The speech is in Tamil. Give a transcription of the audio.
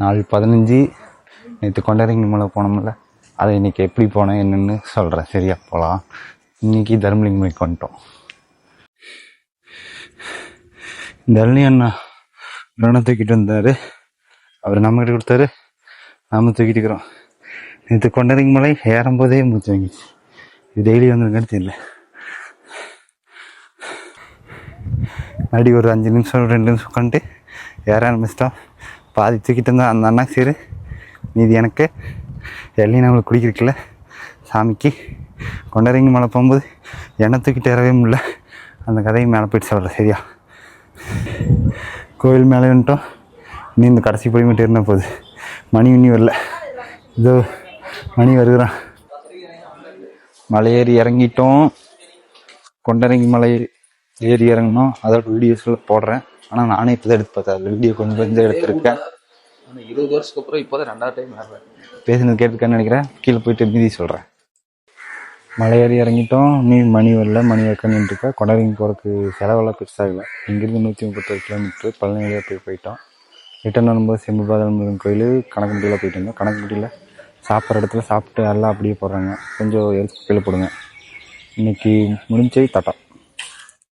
நாள் 15 நேற்று கொண்டரங்கி மலை போனோம்ல, அதை இன்றைக்கி எப்படி போனேன் என்னென்னு சொல்கிறேன். சரியா போகலாம். இன்றைக்கி தர்மலிங்க மலைக்கு வந்துட்டோம். தரணி அண்ணா ட்ரோனை தூக்கிட்டு வந்தார். அவர் நம்மகிட்ட கொடுத்தாரு, நாம தூக்கிட்டுக்கிறோம். நேற்று கொண்டரங்கி மலை ஏறும்போதே மூச்சு வாங்கிச்சு. இது டெய்லி வந்துருங்கன்னு தெரியல. மறுபடி ஒரு 5 நிமிஷம் 2 நிமிஷம் உட்காந்துட்டு ஏற ஆரம்பிச்சிட்டோம். பாதி தூக்கிட்டு இருந்தால் அந்த அண்ணா சரி, மீதி எனக்கு எல்லையும் நம்மளுக்கு குடிக்கிறதுல சாமிக்கு. கொண்டரங்கி மலை போகும்போது எண்ணெய் தூக்கிட்டு ஏறவே முடியல. அந்த கதையும் மேலே போயிட்டு சொல்கிறேன். சரியா, கோவில் மேலே வந்துட்டோம். நீ இந்த கடைசி போய் மட்டும் இருந்தால் போகுது. மணி இன்னி வரல, இதோ மணி வருகிறான். மலை ஏறி இறங்கிட்டோம். கொண்டரங்கி மலை ஏறி இறங்கணும். அதோட வீடியோஸில் போடுறேன். ஆனால் நானே இப்போ தான் எடுத்து பார்த்தேன். அதில் வீடியோ கொஞ்சம் எடுத்திருக்கேன். 20 வருஷத்துக்கு அப்புறம் இப்போ தான் 2வது டைம் ஏறுறேன். பேசுனது கேட்டுருக்கேன்னு நினைக்கிறேன். கீழே போயிட்டு மீதி சொல்கிறேன். மலை ஏறி இறங்கிட்டோம். நீ மணி வரல, மணி வைக்கணுன்ட்டு இருக்கா. கொண்டரங்கி போகிறதுக்கு செலவெல்லாம் பெருசாகல. இங்கேருந்து 131 கிலோமீட்டர் பழனி வழியாக போயிட்டோம். ரிட்டர்ன் வரும்போது செம்புபாதல் முருகன் கோயில் கணக்குப்பட்டியில் போயிட்டு இருந்தோம். கணக்குப்பட்டியில் சாப்பிட்ற இடத்துல சாப்பிட்டு எல்லாம் அப்படியே போடுறாங்க. கொஞ்சம் எடுத்து கீழே போடுங்க. இன்றைக்கி முடிஞ்சு தட்டம்.